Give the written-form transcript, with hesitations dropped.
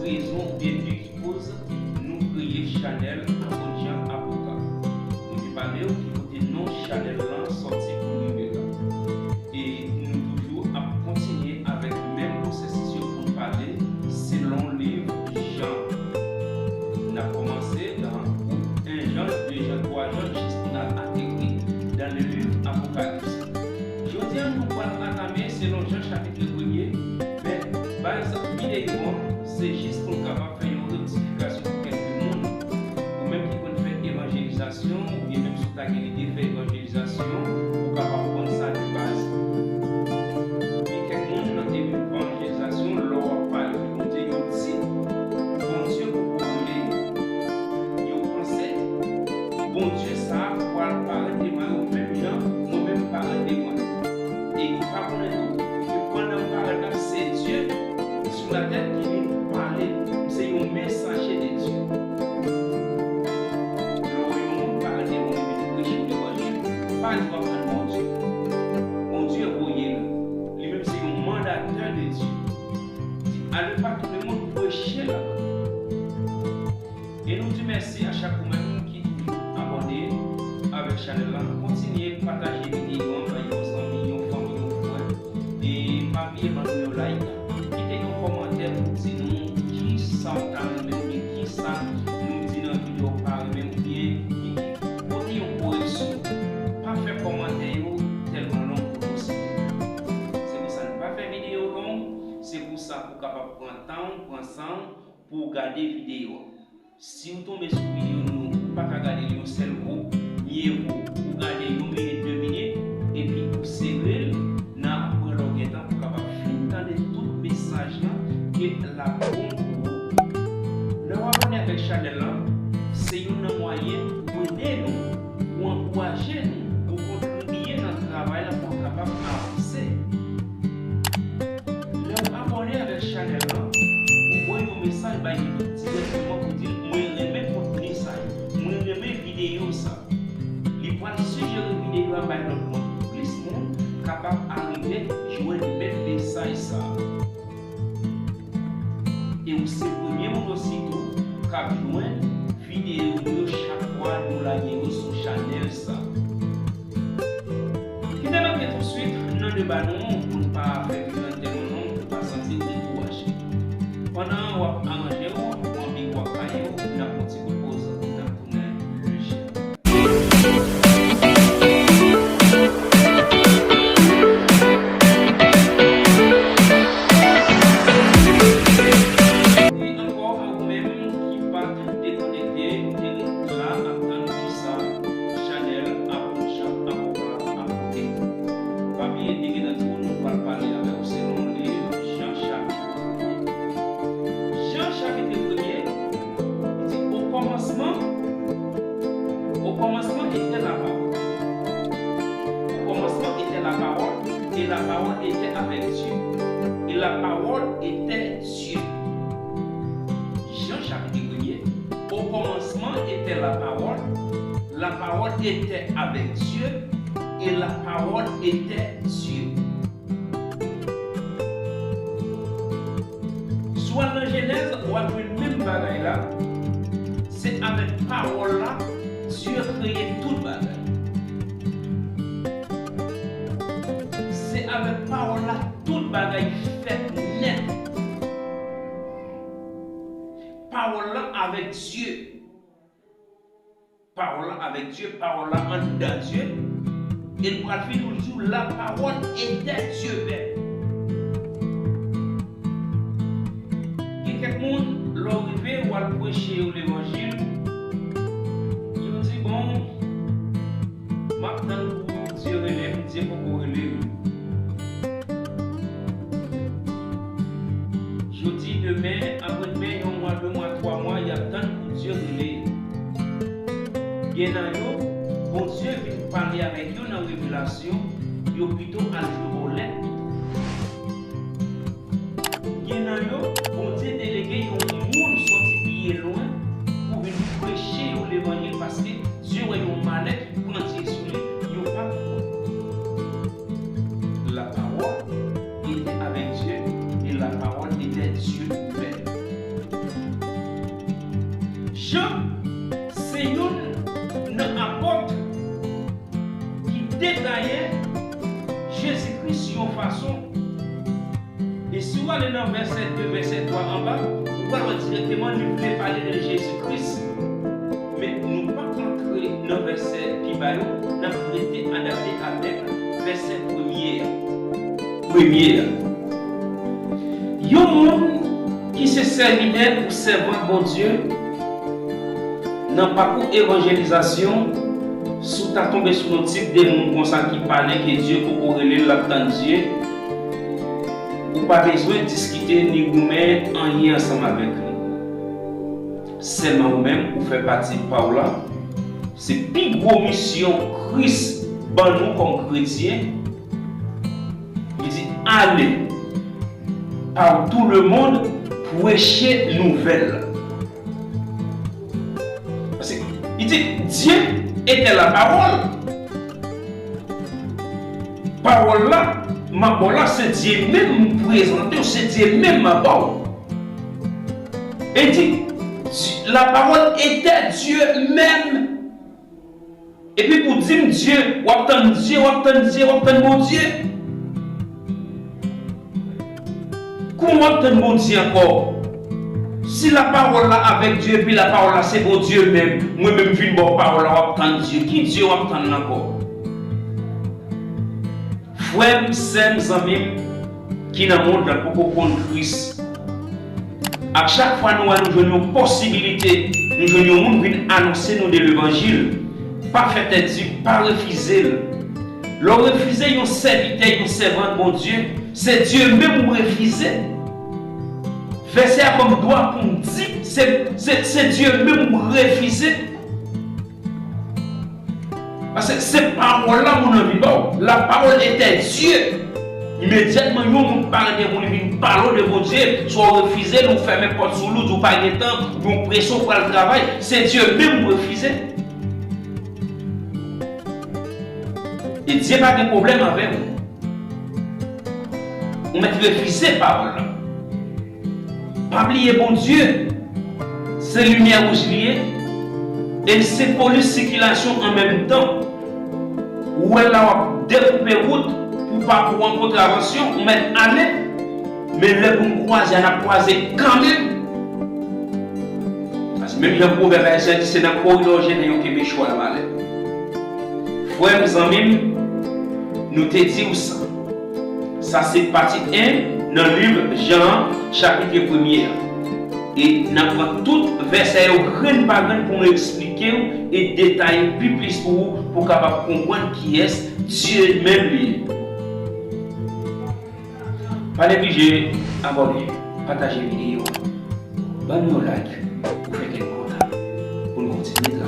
raison bien Dieu qui cause nous créer Chanel Abondian Avocat. Nous parlons qui côté non Chanel là sorti pour nous là. Et nous toujours à continuer avec le même processus pour parler selon le livre Jean. On a commencé dans 1 Jean, 2 Jean, 3 Jean, jusqu'à atterrir dans le livre Apocalypse. Je tiens nous parler entamer selon Jean chapitre 1er, mais base vidéo, c'est juste pour capable faire une rectification pour quelques monde, ou même qui peut faire évangélisation, ou bien même sur ta qualité faire évangélisation, pour capable prendre ça de base. Et quelqu'un dans l'évangélisation, leur parle de bon Dieu, dit, bon Dieu pour parler, ils pensaient, bon Dieu ça, pour parler de moi, ou même gens, moi-même parler de moi. Et il pas connaître tout, que pendant parler c'est Dieu sur la tête qui vient nous parler, c'est un messager de Dieu. Nous parlons de prêcher l'évangile, pas de mon Dieu. Mon Dieu est voyé, lui-même c'est un mandataire de Dieu. Allez pas tout le monde prêcher là. Et nous disons merci à chaque moment qui est abonné avec Chanel. Continuez à partager les vidéos, envoyer vos amis, vos familles, vos frères. Et pas oublier de nous like. Quittez nos commentaires pour dire nous qui ça qui ça nous dit dans la vidéo par même bien. Pour dire une correction. Pas faire commentaire tellement long pour nous. C'est pour ça ne pas faire vidéo longue. C'est pour ça pour capable prendre temps, prendre ensemble pour regarder vidéo. Si vous tombez sur vidéo, nous pas regarder un seul coup, mieux vous regardez 1 minute, 2 minutes, et puis vous serrez dans après le temps pour capable finir tout le message que la bombe pour vous. Le abonner avec Chanel, c'est un moyen pour aider nous, pour encourager nous, pour contribuer dans le travail pour être capable d'avancer. Le abonner avec Chanel, pour envoyer un message directement pour dire moi j'aime contenu ça, moi j'aime vidéo ça. Il va suggérer vidéo à notre monde, plus de monde capable d'arriver jouer le même message ça. Et aussi le premier monde aussi tout cap joindre vidéo de chaque fois nous la sur Chanel ça. Qui démarre tout de suite non de ballon pour ne pas faire de non pour pas sentir découragé. Pendant on va arranger on dit quoi caillou on a un petit peu pause dans tourner le jeu. Au commencement était la parole. Au commencement était la parole, et la parole était avec Dieu. Et la parole était Dieu. Jean chapitre 1er. Au commencement était la parole était avec Dieu, et la parole était Dieu. Soit dans Genèse, on a le même bagaille là. C'est avec parole là, Dieu a créé tout le bagaille. C'est avec parole là, tout le bagaille fait net. Parole là avec Dieu. Parole là avec Dieu, parole là en dedans Dieu. Et pour le finir toujours, la parole était Dieu même. Quelqu'un l'arrivé ou à prêcher l'évangile, il dit bon, maintenant pour Dieu relève, Dieu pour relève. Je dis demain, après-demain, 1 mois, 2 mois, 3 mois, il y a tant pour Dieu relève. Bien dans yo, bon Dieu vient parler avec eux dans la révélation, yo plutôt à jour au lait. Bien dans yo, bon Dieu délégué un monde sorti bien loin pour venir prêcher l'évangile parce que Dieu a un malheur qui prend sur lui, il pas la parole était avec Dieu et la parole était Dieu lui-même. Jean, c'est un apôtre qui détaillait Jésus-Christ sur une façon. Et si vous allez dans verset 2, verset 3 en bas, vous allez directement nous voulons parler de Jésus-Christ. Mais nous ne pas entrer dans le verset qui va nous prêter adapté avec verset premier. Il y a un monde qui se servirait pour servir bon Dieu dans le parcours évangélisation. Si tu as tombé sur un type de monde comme ça qui parlait que Dieu pour corréler l'absent de Dieu, ou pas besoin de discuter ni vous-même en lien ensemble avec lui. Seulement vous-même, vous faites partie de Paula. C'est la plus grosse mission Christ dans nous comme chrétiens. Il dit allez par tout le monde prêcher nouvelle. Parce qu'il dit Dieu était la parole. Parole là, ma parole là, c'est Dieu même présenté, c'est Dieu même ma parole. Et dit la parole était Dieu même. Et puis pour dire Dieu, ou attendre Dieu, ou attendre Dieu, ou attendre mon Dieu. Comment attendre mon Dieu encore? Si la parole là avec Dieu, puis la parole là c'est pour Dieu même, moi-même je bonne parole là, ou attendre Dieu. Qui Dieu ou attendre encore? Frères, sœurs, amis, qui dans le monde là pour comprendre Christ. À chaque fois nous avons une possibilité, nous avons un monde qui annoncer nous de l'évangile. Pas faire Dieu, pas refuser. Le refuser un serviteur, un servant de mon Dieu, c'est Dieu même qui refuse. Verset comme doigt pour me dire, c'est Dieu même qui refuse. Parce que cette parole-là, mon ami, la parole était Dieu. Immédiatement, nous parlons de mon Dieu, soit refusé, nous fermons porte sous nous, nous pas de temps, nous pression pour le travail. C'est Dieu même qui refuse. Et Dieu n'a pas de problème avec nous. On m'a refusé parole. Pas oublier bon Dieu, c'est lumière où je lié, et c'est police circulation en même temps. Où elle a découpé route pour en contravention, on met aller, mais le bon croise, elle a croisé quand même. Parce que même le proverbe, c'est dans le corridor général qui est choix la malade. Frères, mes amis, nous te disons ça. Ça, c'est partie 1 dans le livre Jean, chapitre 1er. Et nous avons tout verset grain par grain pour nous expliquer et détailler plus pour vous, pour capable comprendre qui est Dieu même lui. Pas obligé d'abonner, partager la vidéo, donnez un like, pour faire quelque chose, pour nous continuer de